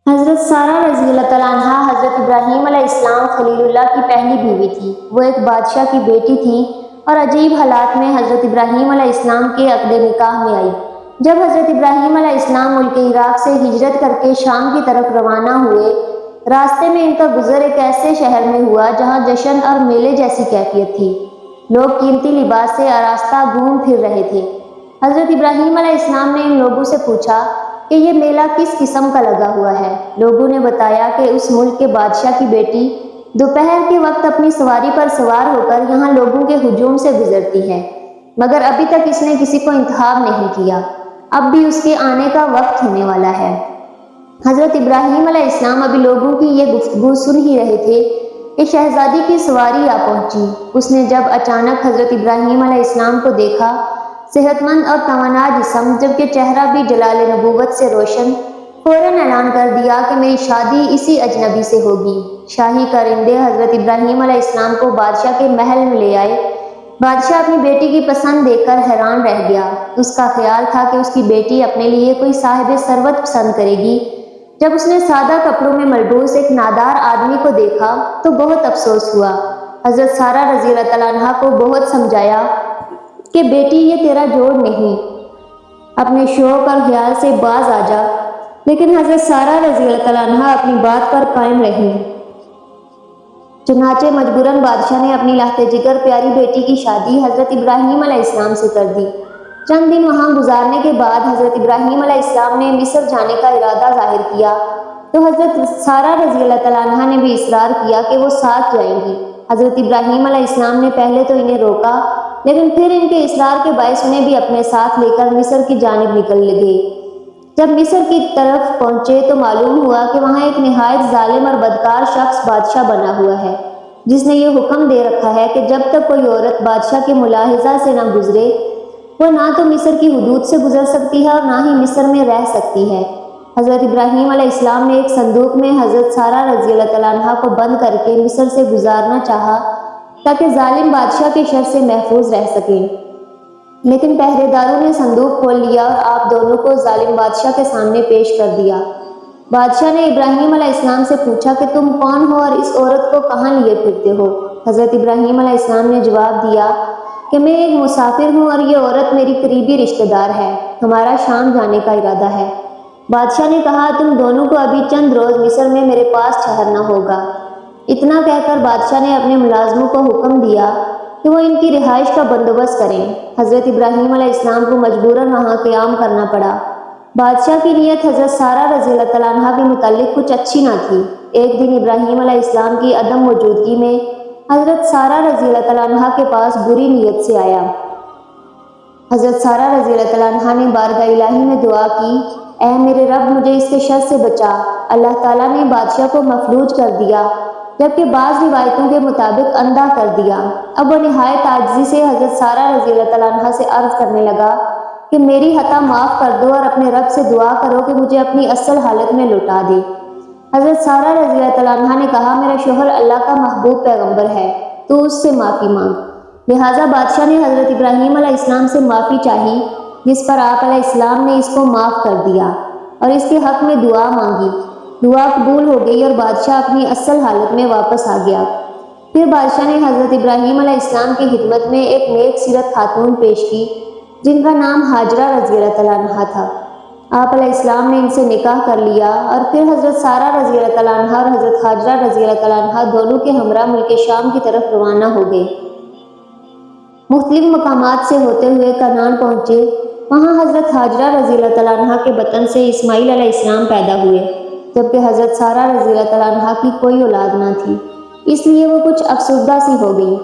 حضرت سارہ رضی اللہ تعالیٰ عنہ حضرت ابراہیم علیہ السلام خلیل اللہ کی پہلی بیوی تھی۔ وہ ایک بادشاہ کی بیٹی تھی اور عجیب حالات میں حضرت ابراہیم علیہ السلام کے عقد نکاح میں آئی۔ جب حضرت ابراہیم علیہ السلام ملک عراق سے ہجرت کر کے شام کی طرف روانہ ہوئے، راستے میں ان کا گزر ایک ایسے شہر میں ہوا جہاں جشن اور میلے جیسی کیفیت تھی۔ لوگ قیمتی لباس سے آراستہ گھوم پھر رہے تھے۔ حضرت ابراہیم علیہ السلام نے ان لوگوں سے پوچھا کہ یہ میلہ کس قسم کا لگا ہوا ہے۔ لوگوں نے بتایا کہ اس ملک کے بادشاہ کی بیٹی دوپہر کے وقت اپنی سواری پر سوار ہو کر یہاں لوگوں کے ہجوم سے گزرتی ہے، مگر ابھی تک اس نے کسی کو انتخاب نہیں کیا۔ اب بھی اس کے آنے کا وقت ہونے والا ہے۔ حضرت ابراہیم علیہ السلام ابھی لوگوں کی یہ گفتگو سن ہی رہے تھے کہ شہزادی کی سواری آ پہنچی۔ اس نے جب اچانک حضرت ابراہیم علیہ السلام کو دیکھا، صحت مند اور توانا جسم، جبکہ چہرہ بھی جلال نبوت سے روشن، فوراً اعلان کر دیا کہ میری شادی اسی اجنبی سے ہوگی۔ شاہی کارندے حضرت ابراہیم علیہ السلام کو بادشاہ کے محل میں لے آئے۔ بادشاہ اپنی بیٹی کی پسند دیکھ کر حیران رہ گیا۔ اس کا خیال تھا کہ اس کی بیٹی اپنے لیے کوئی صاحب ثروت پسند کرے گی۔ جب اس نے سادہ کپڑوں میں ملبوس ایک نادار آدمی کو دیکھا تو بہت افسوس ہوا۔ حضرت سارہ رضی اللہ تعالیٰ عنہ کو بہت سمجھایا کہ بیٹی یہ تیرا جوڑ نہیں، اپنے شوق اور خیال سے باز آ جا، لیکن حضرت سارہ رضی اللہ تعالیٰ عنہ اپنی بات پر قائم رہی۔ چنانچہ مجبوراً بادشاہ نے اپنی لہتے جگر پیاری بیٹی کی شادی حضرت ابراہیم علیہ السلام سے کر دی۔ چند دن وہاں گزارنے کے بعد حضرت ابراہیم علیہ السلام نے مصر جانے کا ارادہ ظاہر کیا تو حضرت سارہ رضی اللہ تعالیٰ عنہ نے بھی اصرار کیا کہ وہ ساتھ جائیں گی۔ حضرت ابراہیم علیہ السلام نے پہلے تو انہیں روکا، لیکن پھر ان کے اصرار کے باعث انہیں بھی اپنے ساتھ لے کر مصر کی جانب نکل گئے۔ جب مصر کی طرف پہنچے تو معلوم ہوا کہ وہاں ایک نہایت ظالم اور بدکار شخص بادشاہ بنا ہوا ہے، جس نے یہ حکم دے رکھا ہے کہ جب تک کوئی عورت بادشاہ کے ملاحظہ سے نہ گزرے، وہ نہ تو مصر کی حدود سے گزر سکتی ہے اور نہ ہی مصر میں رہ سکتی ہے۔ حضرت ابراہیم علیہ السلام نے ایک صندوق میں حضرت سارہ رضی اللہ تعالیٰ عنہ کو بند کر کے مصر سے گزارنا چاہا تاکہ ظالم بادشاہ کے شر سے محفوظ رہ سکیں، لیکن پہرے داروں نے صندوق کھول لیا اور آپ دونوں کو ظالم بادشاہ کے سامنے پیش کر دیا۔ بادشاہ نے ابراہیم علیہ السلام سے پوچھا کہ تم کون ہو اور اس عورت کو کہاں لیے پھرتے ہو؟ حضرت ابراہیم علیہ السلام نے جواب دیا کہ میں ایک مسافر ہوں اور یہ عورت میری قریبی رشتہ دار ہے، ہمارا شام جانے کا ارادہ ہے۔ بادشاہ نے کہا تم دونوں کو ابھی چند روز مصر میں میرے پاس ٹھہرنا ہوگا۔ اتنا کہہ کر بادشاہ نے اپنے ملازموں کو حکم دیا کہ وہ ان کی رہائش کا بندوبست کریں۔ حضرت ابراہیم علیہ السلام کو مجبوراً وہاں قیام کرنا پڑا۔ بادشاہ کی نیت حضرت سارہ رضی اللہ تعالیٰ عنہ کے متعلق کچھ اچھی نہ تھی۔ ایک دن ابراہیم علیہ السلام کی عدم موجودگی میں حضرت سارہ رضی اللہ تعالیٰ عنہ کے پاس بری نیت سے آیا۔ حضرت سارہ رضی اللہ تعالیٰ عنہ نے بارگاہ الہی میں دعا کی، اے میرے رب مجھے اس کے شر سے بچا۔ اللہ تعالیٰ نے بادشاہ کو مفلوج کر دیا، جبکہ بعض روایتوں کے مطابق اندھا کر دیا۔ اب وہ نہایت عاجزی سے حضرت سارہ رضی اللہ تعالیٰ عنہ سے عرض کرنے لگا کہ میری خطا معاف کر دو اور اپنے رب سے دعا کرو کہ مجھے اپنی اصل حالت میں لوٹا دے۔ حضرت سارہ رضی اللہ تعالیٰ عنہ نے کہا میرا شوہر اللہ کا محبوب پیغمبر ہے، تو اس سے معافی مانگ۔ لہٰذا بادشاہ نے حضرت ابراہیم علیہ السلام سے معافی چاہی، جس پر آپ علیہ السلام نے اس کو معاف کر دیا اور اس کے حق میں دعا مانگی۔ دعا قبول ہو گئی اور بادشاہ اپنی اصل حالت میں واپس آ گیا۔ پھر بادشاہ نے حضرت ابراہیم علیہ السلام کی خدمت میں ایک نیک سیرت خاتون پیش کی جن کا نام ہاجرہ رضی اللہ تعالیٰ عنہ تھا۔ آپ علیہ السلام نے ان سے نکاح کر لیا اور پھر حضرت سارہ رضی اللہ تعالیٰ عنہ اور حضرت ہاجرہ رضی اللہ تعالیٰ عنہ دونوں کے ہمراہ ملک شام کی طرف روانہ ہو گئے۔ مختلف مقامات سے ہوتے ہوئے کنعان پہنچے۔ وہاں حضرت ہاجرہ رضی اللہ تعالیٰ عنہ کے بطن سے اسماعیل علیہ السلام پیدا ہوئے، جبکہ حضرت سارہ رضی اللہ تعالیٰ عنہ کی کوئی اولاد نہ تھی، اس لیے وہ کچھ افسردہ سی ہو گئی۔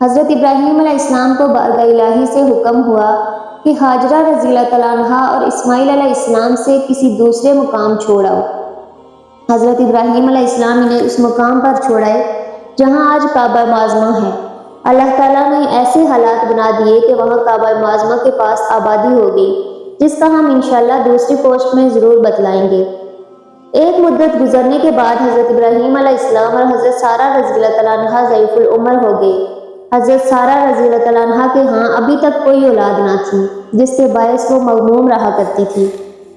حضرت ابراہیم علیہ السلام کو بارگاہ الہی سے حکم ہوا کہ ہاجرہ رضی اللہ تعالیٰ عنہ اور اسماعیل علیہ السلام سے کسی دوسرے مقام چھوڑ آؤ۔ حضرت ابراہیم علیہ السلام انہیں اس مقام پر چھوڑائے جہاں آج کعبہ معظمہ ہے۔ اللہ تعالیٰ نے ایسے حالات بنا دیے کہ وہاں کعبہ معظمہ کے پاس آبادی ہو گئی، جس کا ہم انشاءاللہ دوسری پوسٹ میں ضرور بتلائیں گے۔ ایک مدت گزرنے کے بعد حضرت ابراہیم علیہ السلام اور حضرت سارہ رضی اللہ تعالیٰ عنہ ضعیف العمر ہو گئے۔ حضرت سارہ رضی اللہ تعالیٰ عنہ کے ہاں ابھی تک کوئی اولاد نہ تھی، جس کے باعث وہ مغموم رہا کرتی تھی۔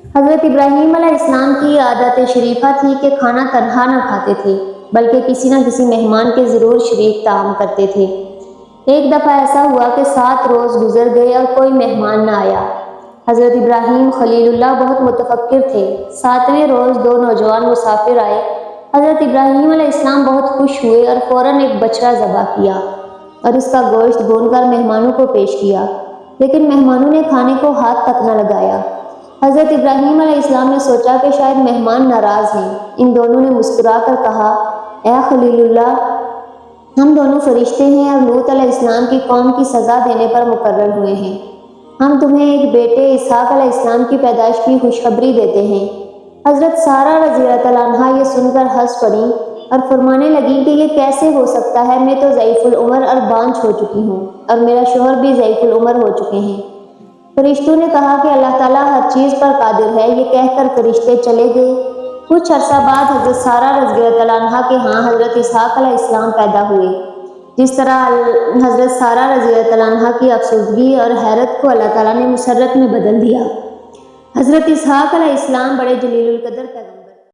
حضرت ابراہیم علیہ السلام کی عادت شریفہ تھی کہ کھانا تنہا نہ کھاتے تھے بلکہ کسی نہ کسی مہمان کے ضرور شریک طعام کرتے تھے۔ ایک دفعہ ایسا ہوا کہ 7 روز گزر گئے اور کوئی مہمان نہ آیا۔ حضرت ابراہیم خلیل اللہ بہت متفکر تھے۔ 7ویں روز 2 نوجوان مسافر آئے۔ حضرت ابراہیم علیہ السلام بہت خوش ہوئے اور فوراً ایک بچڑا ذبح کیا اور اس کا گوشت بھون کر مہمانوں کو پیش کیا، لیکن مہمانوں نے کھانے کو ہاتھ تک نہ لگایا۔ حضرت ابراہیم علیہ السلام نے سوچا کہ شاید مہمان ناراض ہیں۔ ان دونوں نے مسکرا کر کہا، اے خلیل اللہ، ہم دونوں فرشتے ہیں اور لوط علیہ السلام کی قوم کی سزا دینے پر مقرر ہوئے ہیں۔ ہم تمہیں ایک بیٹے اسحاق علیہ السلام کی پیدائش کی خوشخبری دیتے ہیں۔ حضرت سارہ رضی اللہ عنہا یہ سن کر ہنس پڑیں اور فرمانے لگیں کہ یہ کیسے ہو سکتا ہے، میں تو ضعیف العمر اور بانجھ ہو چکی ہوں اور میرا شوہر بھی ضعیف العمر ہو چکے ہیں۔ فرشتوں نے کہا کہ اللہ تعالیٰ ہر چیز پر قادر ہے۔ یہ کہہ کر فرشتے چلے گئے۔ کچھ عرصہ بعد حضرت سارہ رضی اللہ عنہا کے ہاں حضرت اسحاق علیہ السلام پیدا ہوئے۔ جس طرح حضرت سارہ رضی اللہ عنہا کی افسردگی اور حیرت کو اللہ تعالیٰ نے مسرت میں بدل دیا۔ حضرت اسحاق علیہ السلام بڑے جلیل القدر پیغمبر